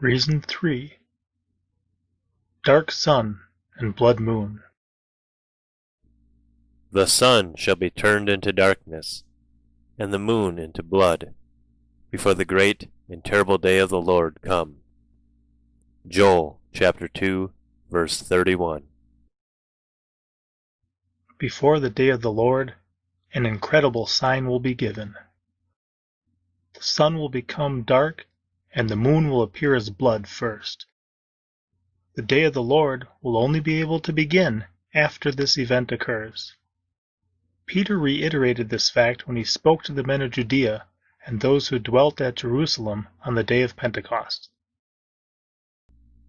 Reason 3. Dark sun and blood moon. The sun shall be turned into darkness, and the moon into blood, before the great and terrible day of the Lord come. Joel chapter 2, verse 31. Before the day of the Lord, an incredible sign will be given. The sun will become dark, and the moon will appear as blood first. The day of the Lord will only be able to begin after this event occurs. Peter reiterated this fact when he spoke to the men of Judea and those who dwelt at Jerusalem on the day of Pentecost.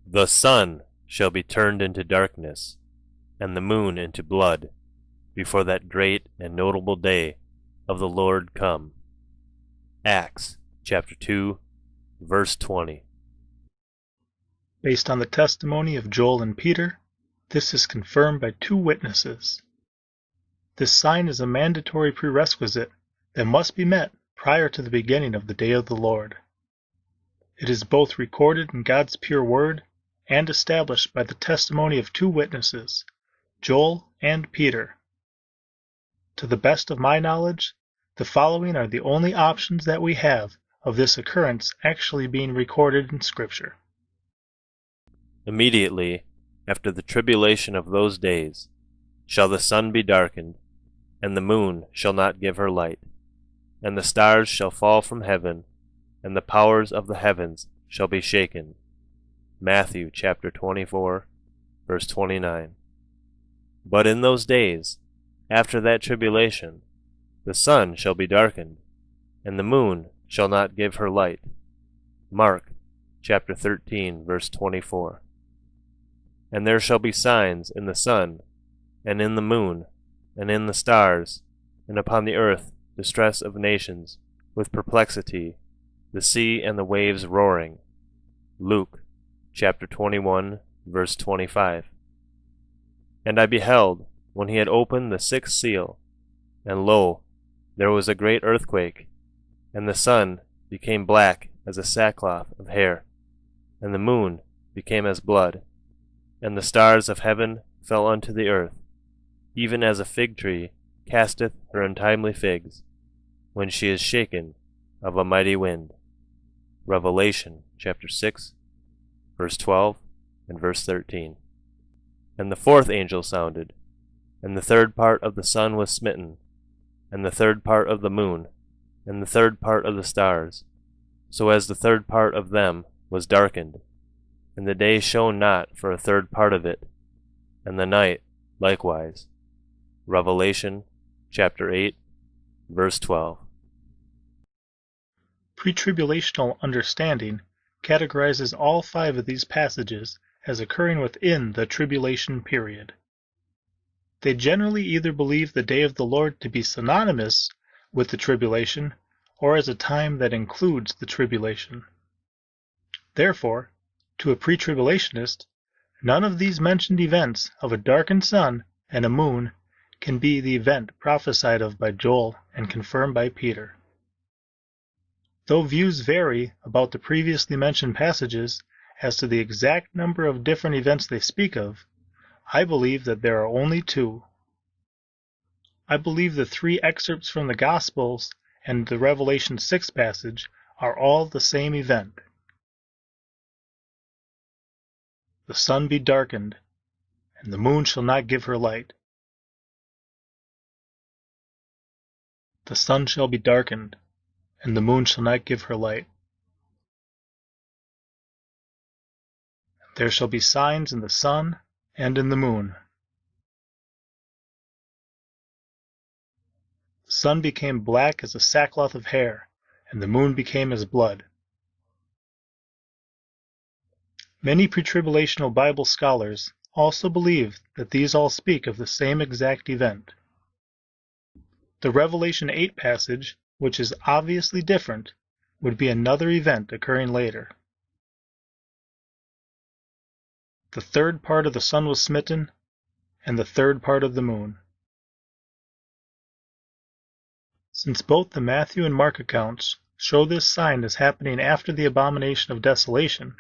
The sun shall be turned into darkness, and the moon into blood, before that great and notable day of the Lord come. Acts chapter 2, verse 20. Based on the testimony of Joel and Peter, this is confirmed by two witnesses. This sign is a mandatory prerequisite that must be met prior to the beginning of the day of the Lord. It is both recorded in God's pure word and established by the testimony of two witnesses, Joel and Peter. To the best of my knowledge, the following are the only options that we have of this occurrence actually being recorded in Scripture. Immediately after the tribulation of those days shall the sun be darkened, and the moon shall not give her light, and the stars shall fall from heaven, and the powers of the heavens shall be shaken. Matthew chapter 24, verse 29. But in those days, after that tribulation, the sun shall be darkened, and the moon shall not give her light. Mark chapter 13, verse 24. And there shall be signs in the sun, and in the moon, and in the stars, and upon the earth distress of nations, with perplexity, the sea and the waves roaring. Luke chapter 21, verse 25. And I beheld, when he had opened the sixth seal, and lo, there was a great earthquake, and the sun became black as a sackcloth of hair, and the moon became as blood, and the stars of heaven fell unto the earth, even as a fig tree casteth her untimely figs, when she is shaken of a mighty wind. Revelation chapter 6, verse 12 and verse 13. And the fourth angel sounded, and the third part of the sun was smitten, and the third part of the moon, and the third part of the stars, so as the third part of them was darkened, and the day shone not for a third part of it, and the night likewise. Revelation chapter 8, verse 12. Pretribulational understanding categorizes all five of these passages as occurring within the tribulation period. They generally either believe the day of the Lord to be synonymous with the tribulation or as a time that includes the tribulation. Therefore, to a pretribulationist, none of these mentioned events of a darkened sun and a moon can be the event prophesied of by Joel and confirmed by Peter. Though views vary about the previously mentioned passages as to the exact number of different events they speak of, I believe that there are only two. I believe the three excerpts from the Gospels and the Revelation 6 passage are all the same event. The sun be darkened, and the moon shall not give her light. The sun shall be darkened, and the moon shall not give her light. There shall be signs in the sun and in the moon. The sun became black as a sackcloth of hair, and the moon became as blood. Many pretribulational Bible scholars also believe that these all speak of the same exact event. The Revelation 8 passage, which is obviously different, would be another event occurring later. The third part of the sun was smitten, and the third part of the moon. Since both the Matthew and Mark accounts show this sign as happening after the abomination of desolation,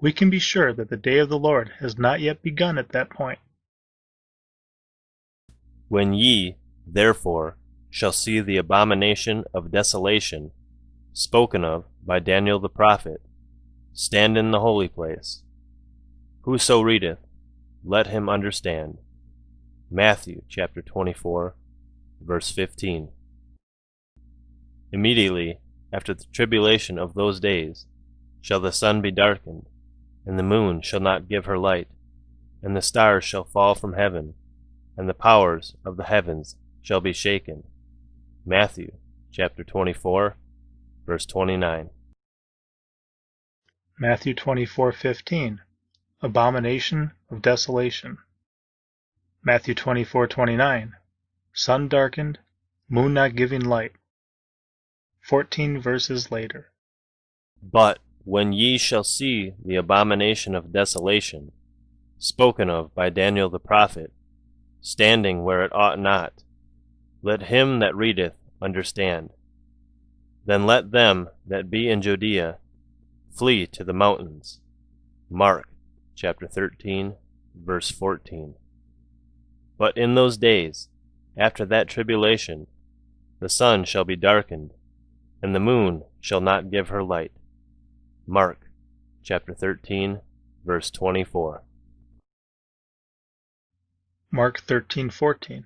we can be sure that the day of the Lord has not yet begun at that point. When ye, therefore, shall see the abomination of desolation, spoken of by Daniel the prophet, stand in the holy place. Whoso readeth, let him understand. Matthew chapter 24, verse 15. Immediately after the tribulation of those days shall the sun be darkened, and the moon shall not give her light, and the stars shall fall from heaven, and the powers of the heavens shall be shaken. Matthew chapter 24, verse 29. Matthew 24:15, abomination of desolation. Matthew 24:29, sun darkened, moon not giving light. 14 verses later. But when ye shall see the abomination of desolation, spoken of by Daniel the prophet, standing where it ought not, let him that readeth understand. Then let them that be in Judea flee to the mountains. Mark chapter 13, verse 14. But in those days, after that tribulation, the sun shall be darkened, and the moon shall not give her light. Mark chapter 13, verse 24. Mark 13:14,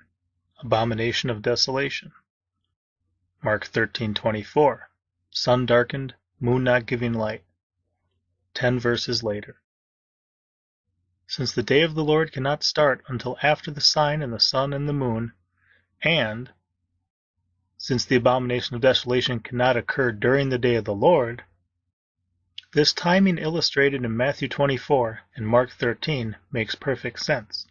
abomination of desolation. Mark 13:24, sun darkened, moon not giving light. 10 verses later. Since the day of the Lord cannot start until after the sign in the sun and the moon, and since the abomination of desolation cannot occur during the day of the Lord, this timing illustrated in Matthew 24 and Mark 13 makes perfect sense.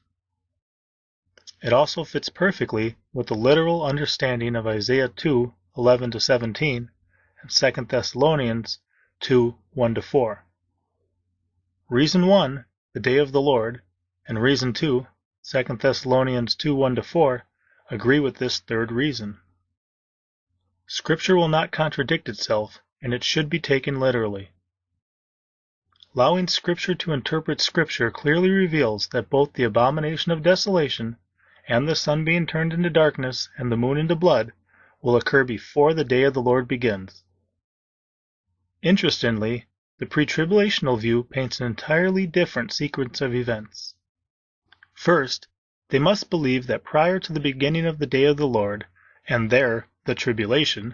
It also fits perfectly with the literal understanding of Isaiah 2:11-17 and 2 Thessalonians 2:1-4. Reason 1, the day of the Lord, and reason 2, 2 Thessalonians 2:1-4, agree with this third reason. Scripture will not contradict itself, and it should be taken literally. Allowing Scripture to interpret Scripture clearly reveals that both the abomination of desolation and the sun being turned into darkness and the moon into blood will occur before the day of the Lord begins. Interestingly, the pretribulational view paints an entirely different sequence of events. First, they must believe that prior to the beginning of the day of the Lord, and there, the tribulation,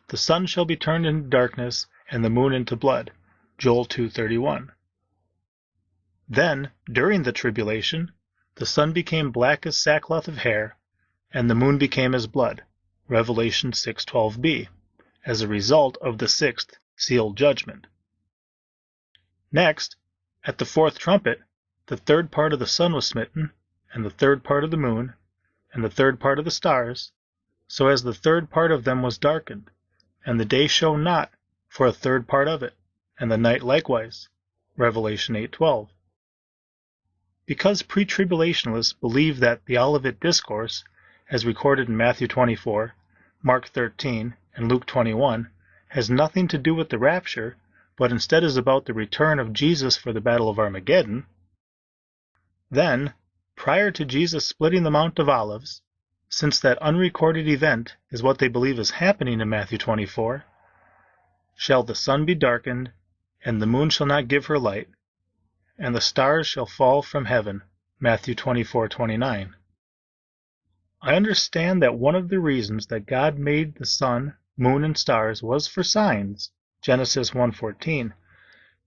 the sun shall be turned into darkness and the moon into blood. Joel 2:31. Then, during the tribulation, the sun became black as sackcloth of hair, and the moon became as blood. Revelation 6:12b, as a result of the sixth sealed judgment. Next, at the fourth trumpet, the third part of the sun was smitten, and the third part of the moon, and the third part of the stars, so as the third part of them was darkened, and the day shone not for a third part of it, and the night likewise. Revelation 8:12. Because pretribulationists believe that the Olivet Discourse, as recorded in Matthew 24, Mark 13, and Luke 21, has nothing to do with the rapture, but instead is about the return of Jesus for the Battle of Armageddon, then, prior to Jesus splitting the Mount of Olives, since that unrecorded event is what they believe is happening in Matthew 24, shall the sun be darkened, and the moon shall not give her light, and the stars shall fall from heaven. Matthew 24:29. I understand that one of the reasons that God made the sun, moon, and stars was for signs, Genesis 1:14,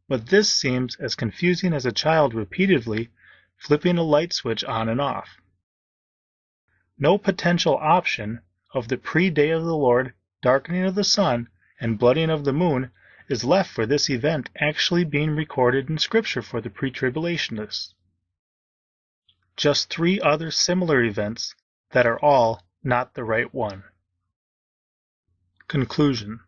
but this seems as confusing as a child repeatedly flipping a light switch on and off. No potential option of the pre-day of the Lord, darkening of the sun, and blooding of the moon is left for this event actually being recorded in Scripture for the pre-tribulationists. Just 3 other similar events that are all not the right one. Conclusion.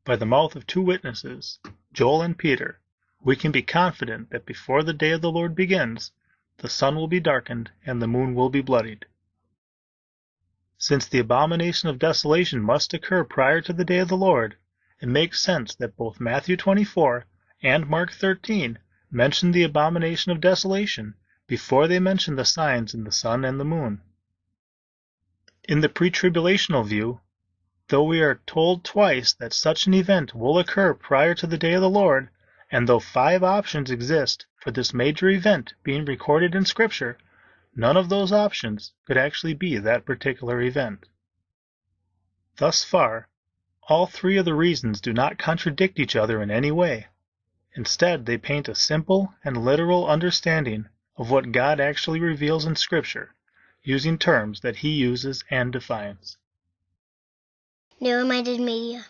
By the mouth of 2 witnesses, Joel and Peter, we can be confident that before the day of the Lord begins, the sun will be darkened and the moon will be bloodied. Since the abomination of desolation must occur prior to the day of the Lord, it makes sense that both Matthew 24 and Mark 13 mention the abomination of desolation before they mention the signs in the sun and the moon. In the pretribulational view, though we are told twice that such an event will occur prior to the day of the Lord, and though 5 options exist for this major event being recorded in Scripture, none of those options could actually be that particular event. Thus far, all 3 of the reasons do not contradict each other in any way. Instead, they paint a simple and literal understanding of what God actually reveals in Scripture, using terms that He uses and defines. Narrow-minded media.